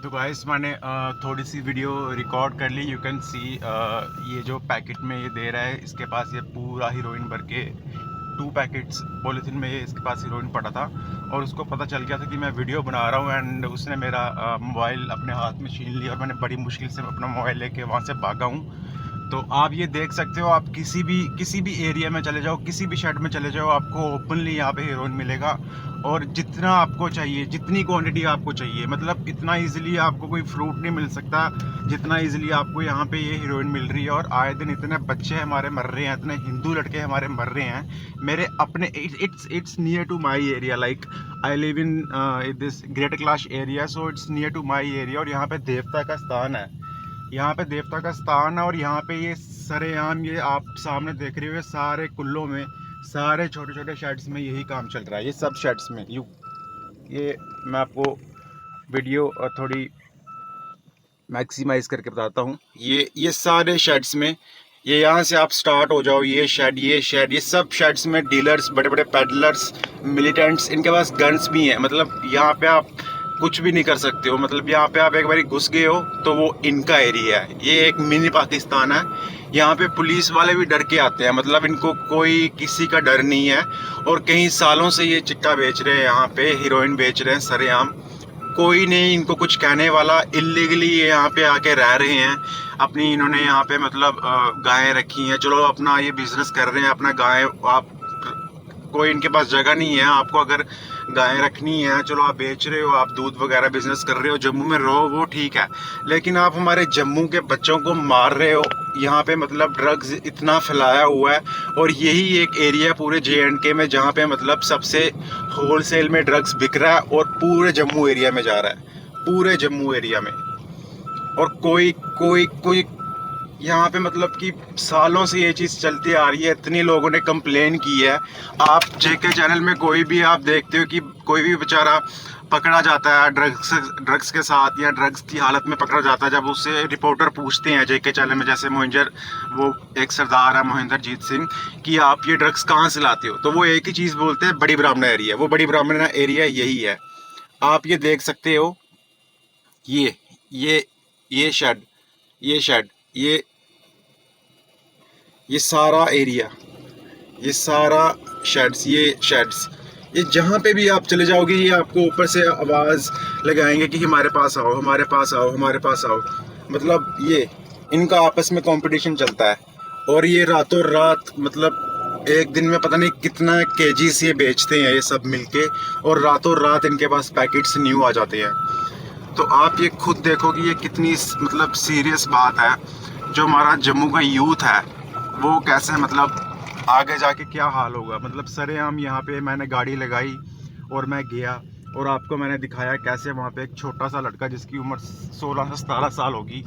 तो गाइस मैंने थोड़ी सी वीडियो रिकॉर्ड कर ली। यू कैन सी ये जो पैकेट में ये दे रहा है, इसके पास ये पूरा हीरोइन भर के 2 पैकेट्स पॉलीथीन में ये इसके पास हीरोइन पड़ा था। और उसको पता चल गया था कि मैं वीडियो बना रहा हूँ एंड उसने मेरा मोबाइल अपने हाथ में छीन लिया और मैंने बड़ी मुश्किल से अपना मोबाइल लेके वहाँ से भागा हूँ। तो आप ये देख सकते हो, आप किसी भी एरिया में चले जाओ, किसी भी शेड में चले जाओ, आपको ओपनली यहाँ पे हीरोइन मिलेगा। और जितना आपको चाहिए, जितनी क्वांटिटी आपको चाहिए, मतलब इतना इजीली आपको कोई फ्रूट नहीं मिल सकता जितना इजीली आपको यहाँ पे ये हीरोइन मिल रही है। और आए दिन इतने बच्चे हमारे मर रहे हैं, इतने हिंदू लड़के हमारे मर रहे हैं मेरे अपने। It's near to my area, like I live in this Greater Kailash area, so it's near to my area. और यहाँ पे देवता का स्थान है, यहाँ पे देवता का स्थान है। और यहाँ पे ये सरेआम, ये आप सामने देख रहे हो, सारे कुल्लों में, सारे छोटे छोटे शेड्स में यही काम चल रहा है। ये सब शेड्स में ये मैं आपको वीडियो थोड़ी मैक्सिमाइज करके बताता हूँ। ये सारे शेड्स में, ये यहाँ से आप स्टार्ट हो जाओ, ये शेड, ये सब शेड्स में डीलर्स, बड़े बड़े पेडलर्स, मिलिटेंट्स, इनके पास गन्स भी हैं। मतलब यहाँ पे आप कुछ भी नहीं कर सकते हो। मतलब यहाँ पे आप एक बार घुस गए हो तो वो इनका एरिया है। ये एक मिनी पाकिस्तान है। यहाँ पे पुलिस वाले भी डर के आते हैं, मतलब इनको कोई किसी का डर नहीं है। और कई सालों से ये चिट्टा बेच रहे हैं, यहाँ पे हीरोइन बेच रहे हैं सरेआम। कोई नहीं इनको कुछ कहने वाला। इलीगली ये यहाँ पे आके रह रहे हैं अपनी, इन्होंने यहाँ पे मतलब गायें रखी हैं। चलो अपना ये बिजनेस कर रहे हैं, अपना गाय, आप कोई इनके पास जगह नहीं है। आपको अगर गायें रखनी है, चलो आप बेच रहे हो, आप दूध वगैरह बिजनेस कर रहे हो, जम्मू में रहो, वो ठीक है। लेकिन आप हमारे जम्मू के बच्चों को मार रहे हो। यहाँ पे मतलब ड्रग्स इतना फैलाया हुआ है। और यही एक एरिया पूरे JNK में जहाँ पे मतलब सबसे होलसेल में ड्रग्स बिक रहा है और पूरे जम्मू एरिया में जा रहा है, पूरे जम्मू एरिया में। और कोई कोई कोई यहाँ पे मतलब कि सालों से ये चीज़ चलती आ रही है। इतने लोगों ने कंप्लेन की है। आप JK चैनल में कोई भी आप देखते हो कि कोई भी बेचारा पकड़ा जाता है ड्रग्स के साथ या ड्रग्स की हालत में पकड़ा जाता है, जब उससे रिपोर्टर पूछते हैं JK चैनल में, जैसे मोहिंदर, वो एक सरदार है मोहिंदरजीत सिंह, कि आप ये ड्रग्स कहाँ से लाते हो, तो वो एक ही चीज़ बोलते हैं, बड़ी ब्राह्मण एरिया। वो बड़ी ब्राह्मण एरिया यही है। आप ये देख सकते हो, ये ये ये शेड, ये शेड, ये सारा एरिया, ये सारा शेड्स, ये जहाँ पे भी आप चले जाओगे, ये आपको ऊपर से आवाज़ लगाएंगे कि हमारे पास आओ, हमारे पास आओ, हमारे पास आओ। मतलब ये इनका आपस में कंपटीशन चलता है। और ये रातों रात, मतलब एक दिन में पता नहीं कितना केजीस ये बेचते हैं ये सब मिलके। और रातों रात इनके पास पैकेट्स न्यू आ जाते हैं। तो आप ये खुद देखो कि ये कितनी मतलब सीरियस बात है। जो हमारा जम्मू का यूथ है वो कैसे, मतलब आगे जाके क्या हाल होगा। मतलब सरेआम यहाँ पे मैंने गाड़ी लगाई और मैं गया और आपको मैंने दिखाया कैसे वहाँ पे एक छोटा सा लड़का जिसकी उम्र 16 से 17 साल होगी,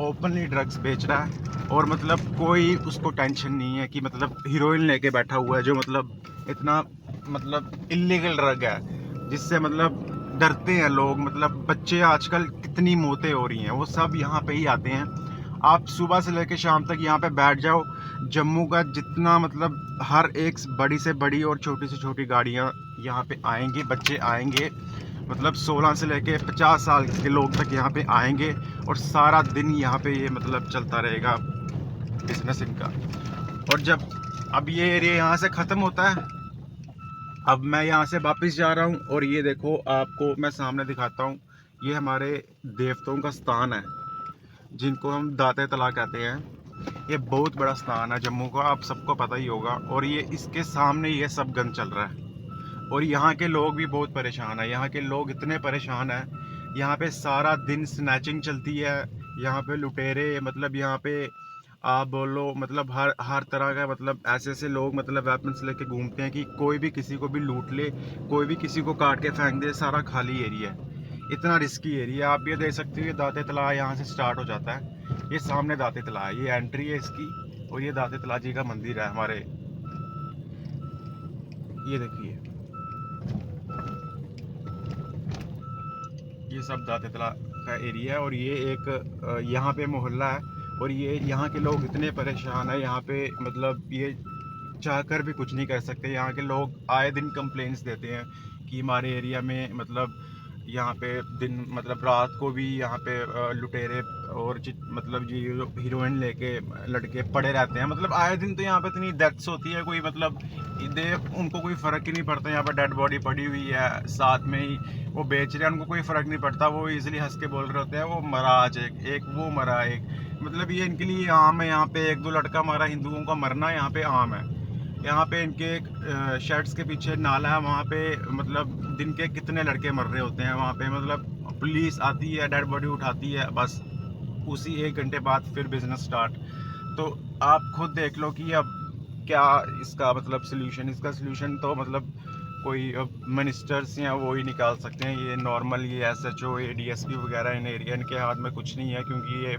ओपनली ड्रग्स बेच रहा है। और मतलब कोई उसको टेंशन नहीं है कि मतलब हीरोइन लेके बैठा हुआ है, जो मतलब इतना मतलब इलीगल ड्रग है जिससे मतलब डरते हैं लोग। मतलब बच्चे आजकल कितनी मौतें हो रही हैं, वो सब यहाँ पे ही आते हैं। आप सुबह से लेकर शाम तक यहाँ पे बैठ जाओ, जम्मू का जितना मतलब हर एक बड़ी से बड़ी और छोटी से छोटी गाड़ियाँ यहाँ पे आएंगी, बच्चे आएंगे, मतलब 16 से लेके 50 साल के लोग तक यहाँ पे आएंगे। और सारा दिन यहाँ पे ये मतलब चलता रहेगा बिजनेस इनका। और जब अब ये एरिया यहाँ से ख़त्म होता है, अब मैं यहाँ से वापस जा रहा हूँ। और ये देखो, आपको मैं सामने दिखाता हूँ, ये हमारे देवताओं का स्थान है जिनको हम दाते तला कहते हैं। ये बहुत बड़ा स्थान है जम्मू का, आप सबको पता ही होगा। और ये इसके सामने ये सब गन चल रहा है। और यहाँ के लोग भी बहुत परेशान है। यहाँ के लोग इतने परेशान हैं, यहाँ पे सारा दिन स्नैचिंग चलती है। यहाँ पे लुटेरे, मतलब यहाँ पे आप बोलो मतलब हर हर तरह का, मतलब ऐसे ऐसे लोग मतलब वेपन्स लेके घूमते हैं कि कोई भी किसी को भी लूट ले, कोई भी किसी को काट के फेंक दे। सारा खाली एरिया है, इतना रिस्की एरिया। आप ये देख सकते हो, ये दाते तला यहाँ से स्टार्ट हो जाता है। ये सामने दाते तला है, ये एंट्री है इसकी। और ये दाते तला जी का मंदिर है हमारे, ये देखिए, ये सब दाते तला का एरिया है। और ये एक यहाँ पे मोहल्ला है। और ये यहाँ के लोग इतने परेशान है, यहाँ पे मतलब ये चाहकर भी कुछ नहीं कर सकते। यहाँ के लोग आए दिन कंप्लेंट्स देते हैं कि हमारे एरिया में मतलब यहाँ पे दिन मतलब रात को भी यहाँ पे लुटेरे और मतलब ये जो हीरोइन लेके लड़के पड़े रहते हैं। मतलब आए दिन तो यहाँ पे इतनी डेथ्स होती है, कोई मतलब उनको कोई फ़र्क ही नहीं पड़ता। यहाँ पे डेड बॉडी पड़ी हुई है, साथ में ही वो बेच रहे हैं, उनको कोई फ़र्क नहीं पड़ता। वो इजीली हंस के बोल रहे होते हैं, वो मरा आज एक वो मरा एक। मतलब ये इनके लिए आम है। यहाँ पे एक दो लड़का मरा, हिंदुओं का मरना यहाँ पे आम है। यहाँ पे इनके शर्ट्स के पीछे नाला है, वहाँ पे मतलब दिन के कितने लड़के मर रहे होते हैं वहाँ पे। मतलब पुलिस आती है, डेड बॉडी उठाती है, बस उसी 1 घंटे बाद फिर बिजनेस स्टार्ट। तो आप खुद देख लो कि अब क्या इसका मतलब सोल्यूशन। इसका सोल्यूशन तो मतलब कोई मिनिस्टर्स या वो ही निकाल सकते हैं। ये नॉर्मल ये SHO ADSP वगैरह इन एरिया इनके हाथ में कुछ नहीं है, क्योंकि ये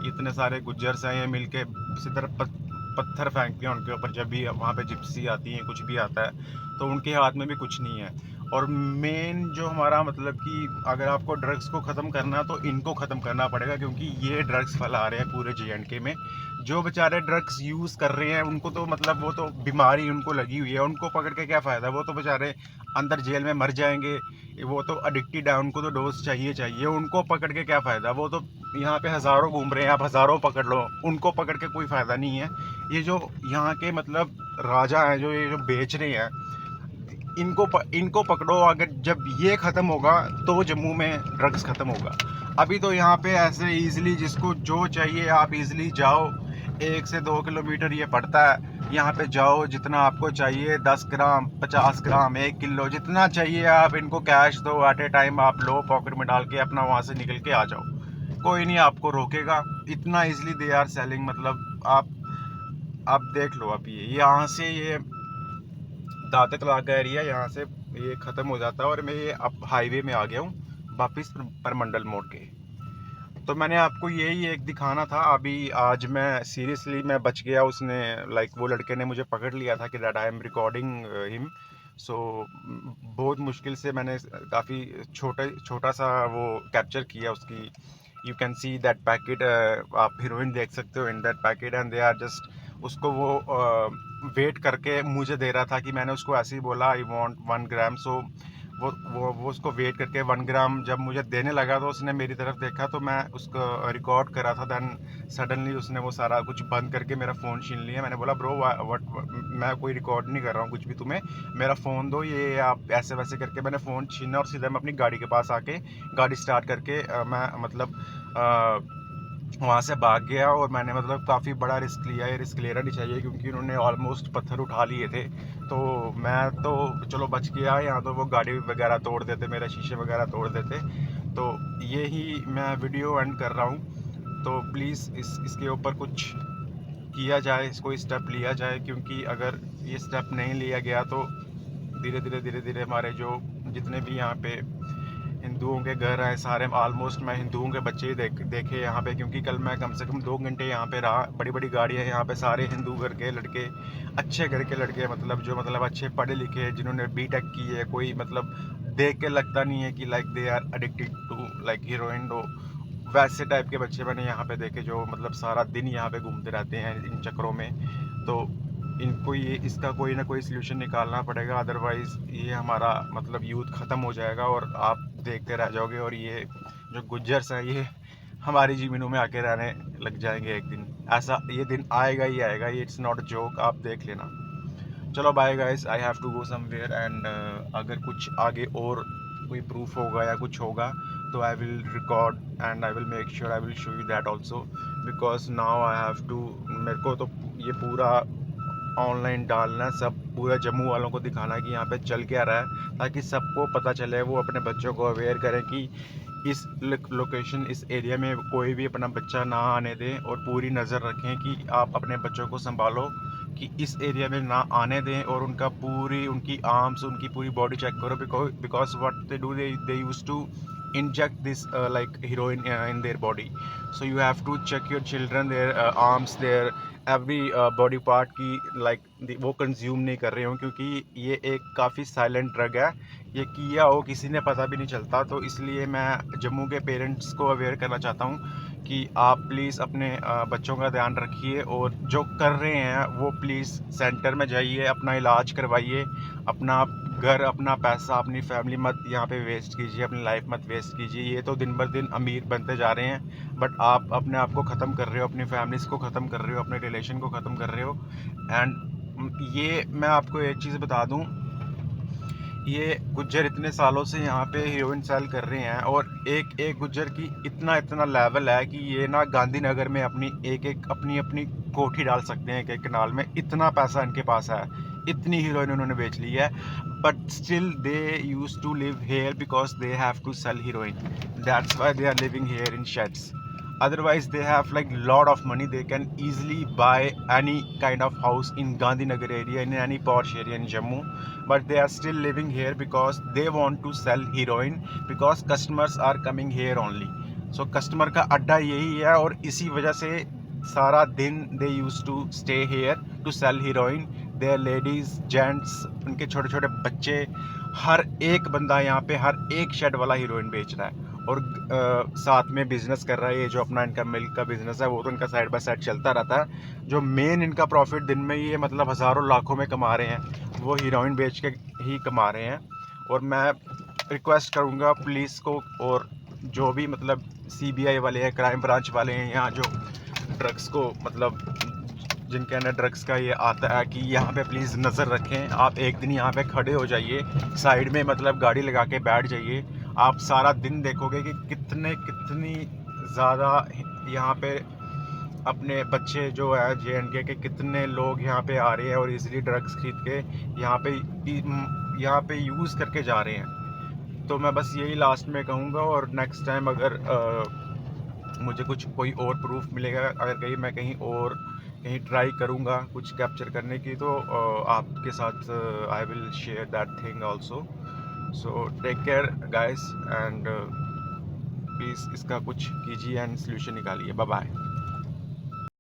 इतने सारे गुज्जर्स हैं, ये मिलके सिर्फ पत्थर फेंकते हैं उनके ऊपर। जब भी वहाँ पे जिप्सी आती है, कुछ भी आता है, तो उनके हाथ में भी कुछ नहीं है। और मेन जो हमारा मतलब कि अगर आपको ड्रग्स को ख़त्म करना है तो इनको ख़त्म करना पड़ेगा, क्योंकि ये ड्रग्स फैला रहे हैं पूरे JNK में। जो बेचारे ड्रग्स यूज़ कर रहे हैं उनको तो मतलब वो तो बीमारी उनको लगी हुई है, उनको पकड़ के क्या फ़ायदा। वो तो बेचारे अंदर जेल में मर जाएंगे। वो तो एडिक्टेड है, उनको तो डोज चाहिए। उनको पकड़ के क्या फ़ायदा। वो तो यहाँ पे हज़ारों घूम रहे हैं, आप हज़ारों पकड़ लो, उनको पकड़ के कोई फ़ायदा नहीं है। ये जो यहाँ के मतलब राजा हैं, जो ये जो बेच रहे हैं, इनको पकड़ो। अगर जब ये ख़त्म होगा तो जम्मू में ड्रग्स ख़त्म होगा। अभी तो यहाँ पे ऐसे इजीली जिसको जो चाहिए आप इजीली जाओ। 1 से 2 किलोमीटर ये पड़ता है, यहाँ पे जाओ, जितना आपको चाहिए 10 ग्राम 50 ग्राम 1 किलो जितना चाहिए आप इनको कैश दो, एट ए टाइम आप लो, पॉकेट में डाल के अपना वहाँ से निकल के आ जाओ। कोई नहीं आपको रोकेगा। इतना इजीली दे आर सेलिंग। मतलब आप देख लो। अब ये यहाँ से ये दाते तलाक का एरिया यहाँ से ये ख़त्म हो जाता है, और मैं ये अब हाईवे में आ गया हूँ वापस परमंडल मोड़ के। तो मैंने आपको यही एक दिखाना था। अभी आज मैं सीरियसली मैं बच गया। उसने लाइक वो लड़के ने मुझे पकड़ लिया था कि that I am recording him. So बहुत मुश्किल से मैंने काफ़ी छोटा सा वो कैप्चर किया उसकी। You can see that packet, आप हीरोइन देख सकते हो in that packet, and they are just उसको वो वेट करके मुझे दे रहा था कि मैंने उसको ऐसे ही बोला आई वांट 1 ग्राम। सो वो उसको वेट करके 1 ग्राम जब मुझे देने लगा तो उसने मेरी तरफ देखा, तो मैं उसको रिकॉर्ड कर रहा था। दैन सडनली उसने वो सारा कुछ बंद करके मेरा फ़ोन छीन लिया। मैंने बोला ब्रो व्हाट, मैं कोई रिकॉर्ड नहीं कर रहा हूँ कुछ भी, तुम्हें मेरा फ़ोन दो। ये आप ऐसे वैसे करके मैंने फ़ोन छीना और सीधा मैं अपनी गाड़ी के पास आके गाड़ी स्टार्ट करके मैं मतलब वहाँ से भाग गया। और मैंने मतलब काफ़ी बड़ा रिस्क लिया। ये रिस्क लेना नहीं चाहिए, क्योंकि उन्होंने ऑलमोस्ट पत्थर उठा लिए थे। तो मैं तो चलो बच गया, यहाँ तो वो गाड़ी वगैरह तोड़ देते, मेरे शीशे वगैरह तोड़ देते। तो ये ही मैं वीडियो एंड कर रहा हूँ। तो प्लीज़ इसके ऊपर कुछ किया जाए, इसको स्टेप लिया जाए, क्योंकि अगर ये स्टेप नहीं लिया गया तो धीरे धीरे हमारे जो जितने भी यहाँ पे हिंदुओं के घर हैं सारे, ऑलमोस्ट मैं हिंदुओं के बच्चे ही देखे यहाँ पे। क्योंकि कल मैं कम से कम 2 घंटे यहाँ पे रहा। बड़ी बड़ी गाड़ियाँ यहाँ पे, सारे हिंदू घर के लड़के, अच्छे घर के लड़के, मतलब जो मतलब अच्छे पढ़े लिखे, जिन्होंने B.Tech की है। कोई मतलब देख के लगता नहीं है कि like they are addicted to like heroin. वैसे टाइप के बच्चे मैंने यहाँ पे देखे, जो मतलब सारा दिन यहाँ पे घूमते रहते हैं इन चक्करों में। तो इनको ये इसका कोई ना कोई सल्यूशन निकालना पड़ेगा, अदरवाइज़ ये हमारा मतलब यूथ ख़त्म हो जाएगा और आप देखते रह जाओगे। और ये जो गुज्जर्स हैं ये हमारी ज़मीनों में आके रहने लग जाएंगे एक दिन। ऐसा ये दिन आएगा ही आएगा, ये इट्स नॉट अ जोक, आप देख लेना। चलो bye guys, I have to go somewhere. And अगर कुछ आगे और कोई प्रूफ होगा या कुछ होगा तो I will record and I will make sure I will show you that also, because now I have to, मेरे को तो ये पूरा ऑनलाइन डालना है, सब पूरा जम्मू वालों को दिखाना है कि यहाँ पे चल क्या रहा है, ताकि सबको पता चले, वो अपने बच्चों को अवेयर करें कि इस लोकेशन इस एरिया में कोई भी अपना बच्चा ना आने दें। और पूरी नज़र रखें कि आप अपने बच्चों को संभालो कि इस एरिया में ना आने दें। और उनकी आर्म्स, उनकी पूरी बॉडी चेक करो, because what they do, they used to inject this like heroin in their body. So you have to check your children, their arms, their every body part की like वो consume नहीं कर रहे हो, क्योंकि ये एक काफ़ी साइलेंट ड्रग है। ये किया हो किसी ने पता भी नहीं चलता। तो इसलिए मैं जम्मू के पेरेंट्स को अवेयर करना चाहता हूँ कि आप प्लीज़ अपने बच्चों का ध्यान रखिए, और जो कर रहे हैं वो प्लीज़ सेंटर में जाइए, अपना इलाज करवाइए, अपना घर, अपना पैसा, अपनी फैमिली मत यहाँ पे वेस्ट कीजिए, अपनी लाइफ मत वेस्ट कीजिए। ये तो दिन बर दिन अमीर बनते जा रहे हैं, बट आप अपने आप को ख़त्म कर रहे हो, अपनी फैमिलीज़ को ख़त्म कर रहे हो, अपने रिलेशन को ख़त्म कर रहे हो। एंड ये मैं आपको एक चीज़ बता दूँ, ये गुज्जर इतने सालों से यहाँ पे हीरोइन सेल कर रहे हैं, और एक एक गुज्जर की इतना इतना लेवल है कि ये ना गांधीनगर में अपनी कोठी डाल सकते हैं, एक एक कनाल में। इतना पैसा इनके पास है, इतनी हीरोइन उन्होंने बेच ली है, but still they use to live here because they have to sell heroin. That's why they are living here in shades. Otherwise they have like lot of money, they can easily buy any kind of house in Gandhinagar area, in any posh area in Jammu, but they are still living here because they want to sell heroin, because customers are coming here only. So customer का अड्डा यही है, और इसी वजह से सारा दिन they used to stay here to sell heroin. Their ladies, gents, उनके छोटे छोटे बच्चे, हर एक बंदा यहाँ पे हर एक शेड वाला हीरोइन बेच रहा है, और साथ में बिजनेस कर रहा है। ये जो अपना इनका मिल्क का बिजनेस है वो तो इनका साइड बाय साइड चलता रहता है। जो मेन इनका प्रॉफिट दिन में ये मतलब हज़ारों लाखों में कमा रहे हैं, वो हीरोइन बेच के ही कमा रहे हैं। और मैं रिक्वेस्ट करूँगा पुलिस को, और जो भी मतलब CBI वाले हैं, क्राइम ब्रांच वाले हैं, यहाँ जो ड्रग्स को मतलब जिनके अंदर ड्रग्स का ये आता है, कि यहाँ पे प्लीज़ नज़र रखें। आप एक दिन यहाँ पे खड़े हो जाइए, साइड में मतलब गाड़ी लगा के बैठ जाइए, आप सारा दिन देखोगे कि कितनी ज़्यादा यहाँ पे अपने बच्चे जो है JNK के कितने लोग यहाँ पे आ रहे हैं और इजीली ड्रग्स खरीद के यहाँ पे यूज़ करके जा रहे हैं। तो मैं बस यही लास्ट में कहूँगा, और नेक्स्ट टाइम अगर मुझे कोई और प्रूफ मिलेगा, अगर मैं कहीं ट्राई करूँगा कुछ कैप्चर करने की, तो आपके साथ I will share that thing also. So take care guys, and please इसका कुछ कीजिए एंड सोल्यूशन निकालिए। Bye bye.